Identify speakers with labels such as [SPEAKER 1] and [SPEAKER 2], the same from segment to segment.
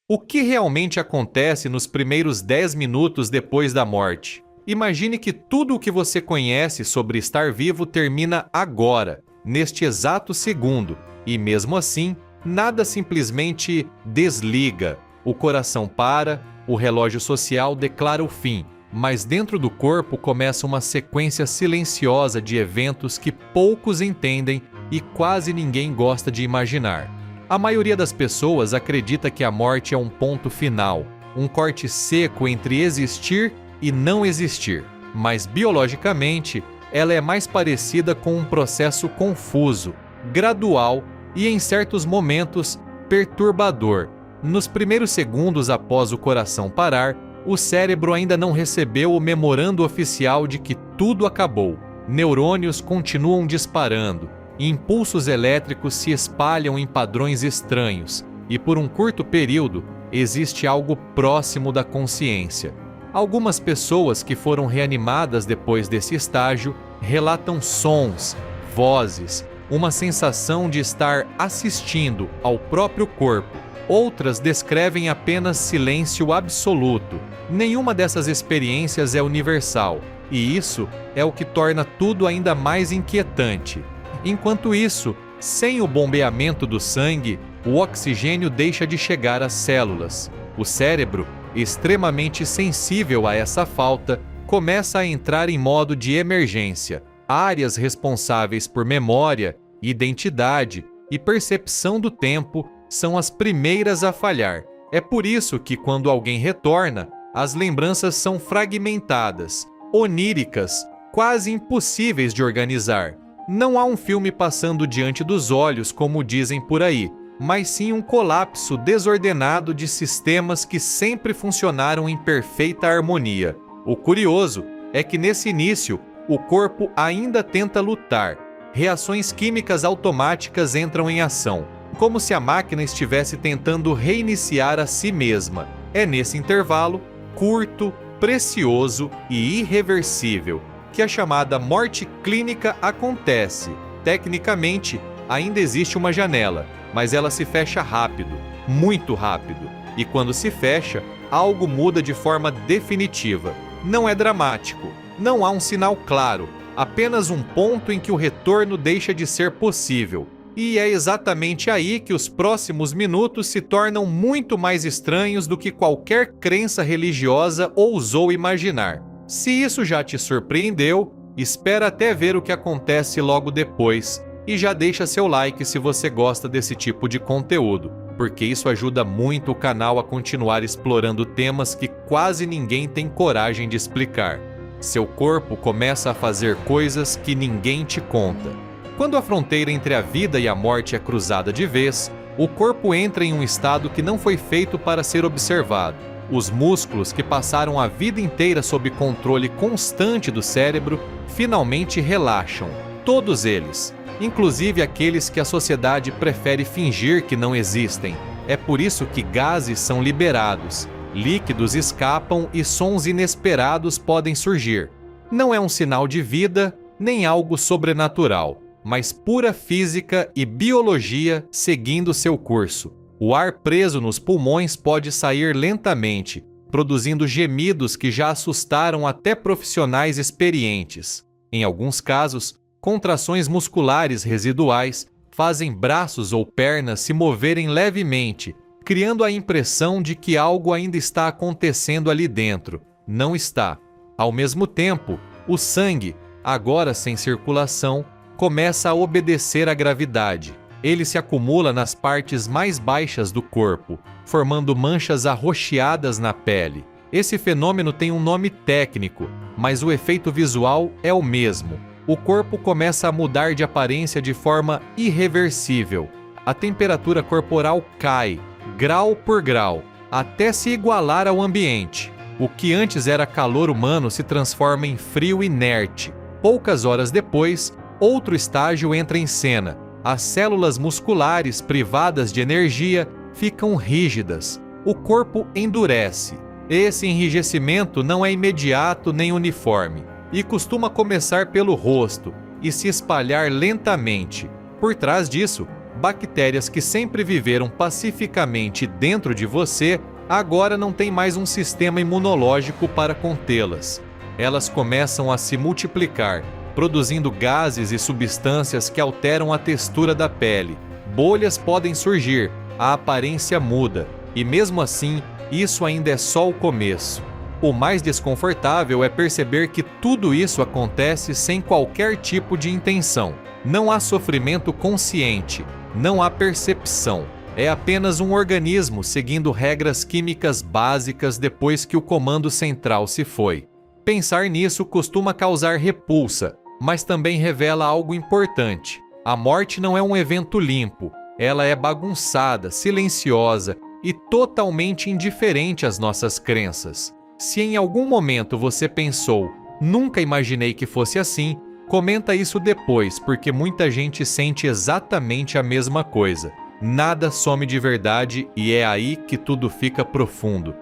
[SPEAKER 1] O que realmente acontece nos primeiros 10 minutos depois da morte? Imagine que tudo o que você conhece sobre estar vivo termina agora, neste exato segundo, e mesmo assim, nada simplesmente desliga. O coração para, o relógio social declara o fim, mas dentro do corpo começa uma sequência silenciosa de eventos que poucos entendem e quase ninguém gosta de imaginar. A maioria das pessoas acredita que a morte é um ponto final, um corte seco entre existir e não existir, mas biologicamente ela é mais parecida com um processo confuso, gradual e, em certos momentos, perturbador. Nos primeiros segundos após o coração parar, o cérebro ainda não recebeu o memorando oficial de que tudo acabou. Neurônios continuam disparando, impulsos elétricos se espalham em padrões estranhos, e por um curto período existe algo próximo da consciência. Algumas pessoas que foram reanimadas depois desse estágio relatam sons, vozes, uma sensação de estar assistindo ao próprio corpo. Outras descrevem apenas silêncio absoluto. Nenhuma dessas experiências é universal, e isso é o que torna tudo ainda mais inquietante. Enquanto isso, sem o bombeamento do sangue, o oxigênio deixa de chegar às células. O cérebro, extremamente sensível a essa falta, começa a entrar em modo de emergência. Áreas responsáveis por memória, identidade e percepção do tempo são as primeiras a falhar. É por isso que, quando alguém retorna, as lembranças são fragmentadas, oníricas, quase impossíveis de organizar. Não há um filme passando diante dos olhos, como dizem por aí, mas sim um colapso desordenado de sistemas que sempre funcionaram em perfeita harmonia. O curioso é que nesse início, o corpo ainda tenta lutar. Reações químicas automáticas entram em ação, como se a máquina estivesse tentando reiniciar a si mesma. É nesse intervalo, curto, precioso e irreversível, que a chamada morte clínica acontece. Tecnicamente, ainda existe uma janela, mas ela se fecha rápido, muito rápido. E quando se fecha, algo muda de forma definitiva. Não é dramático, não há um sinal claro, apenas um ponto em que o retorno deixa de ser possível. E é exatamente aí que os próximos minutos se tornam muito mais estranhos do que qualquer crença religiosa ousou imaginar. Se isso já te surpreendeu, espera até ver o que acontece logo depois e já deixa seu like se você gosta desse tipo de conteúdo, porque isso ajuda muito o canal a continuar explorando temas que quase ninguém tem coragem de explicar. Seu corpo começa a fazer coisas que ninguém te conta. Quando a fronteira entre a vida e a morte é cruzada de vez, o corpo entra em um estado que não foi feito para ser observado. Os músculos que passaram a vida inteira sob controle constante do cérebro finalmente relaxam, todos eles, inclusive aqueles que a sociedade prefere fingir que não existem. É por isso que gases são liberados, líquidos escapam e sons inesperados podem surgir. Não é um sinal de vida, nem algo sobrenatural, mas pura física e biologia seguindo seu curso. O ar preso nos pulmões pode sair lentamente, produzindo gemidos que já assustaram até profissionais experientes. Em alguns casos, contrações musculares residuais fazem braços ou pernas se moverem levemente, criando a impressão de que algo ainda está acontecendo ali dentro. Não está. Ao mesmo tempo, o sangue, agora sem circulação, começa a obedecer à gravidade. Ele se acumula nas partes mais baixas do corpo, formando manchas arroxeadas na pele. Esse fenômeno tem um nome técnico, mas o efeito visual é o mesmo. O corpo começa a mudar de aparência de forma irreversível. A temperatura corporal cai, grau por grau, até se igualar ao ambiente. O que antes era calor humano se transforma em frio inerte. Poucas horas depois, outro estágio entra em cena. As células musculares privadas de energia ficam rígidas. O corpo endurece. Esse enrijecimento não é imediato nem uniforme e costuma começar pelo rosto e se espalhar lentamente. Por trás disso, Bactérias que sempre viveram pacificamente dentro de você, agora não têm mais um sistema imunológico para contê-las. Elas começam a se multiplicar, produzindo gases e substâncias que alteram a textura da pele. Bolhas podem surgir, a aparência muda, e mesmo assim, isso ainda é só o começo. O mais desconfortável é perceber que tudo isso acontece sem qualquer tipo de intenção. Não há sofrimento consciente, não há percepção. É apenas um organismo seguindo regras químicas básicas depois que o comando central se foi. Pensar nisso costuma causar repulsa, mas também revela algo importante. A morte não é um evento limpo, ela é bagunçada, silenciosa e totalmente indiferente às nossas crenças. Se em algum momento você pensou, nunca imaginei que fosse assim, comenta isso depois, porque muita gente sente exatamente a mesma coisa. Nada some de verdade e é aí que tudo fica profundo.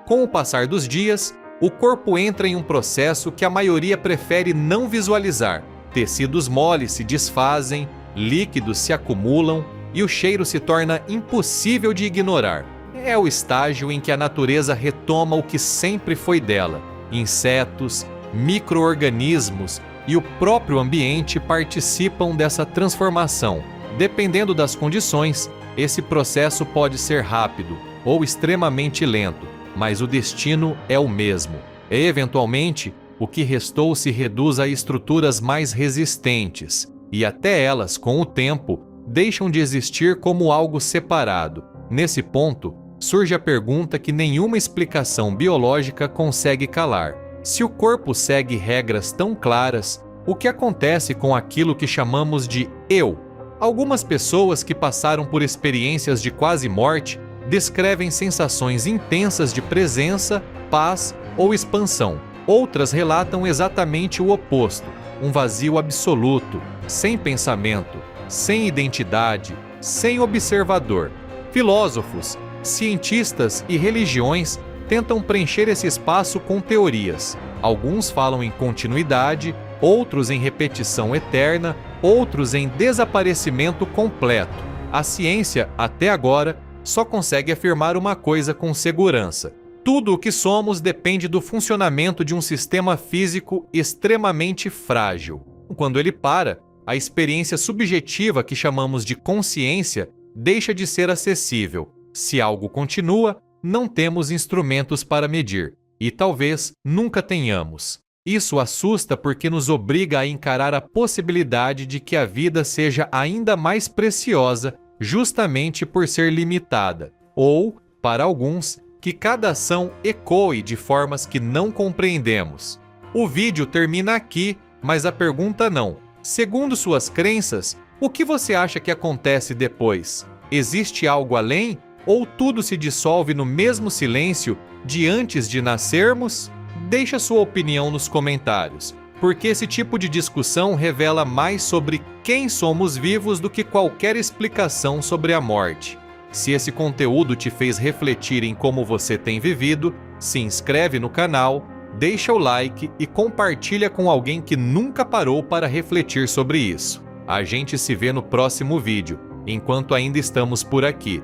[SPEAKER 1] Com o passar dos dias, o corpo entra em um processo que a maioria prefere não visualizar. Tecidos moles se desfazem, líquidos se acumulam e o cheiro se torna impossível de ignorar. É o estágio em que a natureza retoma o que sempre foi dela. Insetos, micro-organismos e o próprio ambiente participam dessa transformação. Dependendo das condições, esse processo pode ser rápido ou extremamente lento, mas o destino é o mesmo. E, eventualmente, o que restou se reduz a estruturas mais resistentes, e até elas, com o tempo, deixam de existir como algo separado. Nesse ponto, surge a pergunta que nenhuma explicação biológica consegue calar. Se o corpo segue regras tão claras, o que acontece com aquilo que chamamos de eu? Algumas pessoas que passaram por experiências de quase morte descrevem sensações intensas de presença, paz ou expansão. Outras relatam exatamente o oposto, um vazio absoluto, sem pensamento, sem identidade, sem observador. Filósofos, cientistas e religiões tentam preencher esse espaço com teorias. Alguns falam em continuidade, outros em repetição eterna, outros em desaparecimento completo. A ciência, até agora, só consegue afirmar uma coisa com segurança. Tudo o que somos depende do funcionamento de um sistema físico extremamente frágil. Quando ele para, a experiência subjetiva que chamamos de consciência deixa de ser acessível. Se algo continua, não temos instrumentos para medir, e talvez nunca tenhamos. Isso assusta porque nos obriga a encarar a possibilidade de que a vida seja ainda mais preciosa justamente por ser limitada, ou, para alguns, que cada ação ecoe de formas que não compreendemos. O vídeo termina aqui, mas a pergunta não. Segundo suas crenças, o que você acha que acontece depois? Existe algo além? Ou tudo se dissolve no mesmo silêncio de antes de nascermos? Deixe sua opinião nos comentários, porque esse tipo de discussão revela mais sobre quem somos vivos do que qualquer explicação sobre a morte. Se esse conteúdo te fez refletir em como você tem vivido, se inscreve no canal, deixa o like e compartilha com alguém que nunca parou para refletir sobre isso. A gente se vê no próximo vídeo, enquanto ainda estamos por aqui.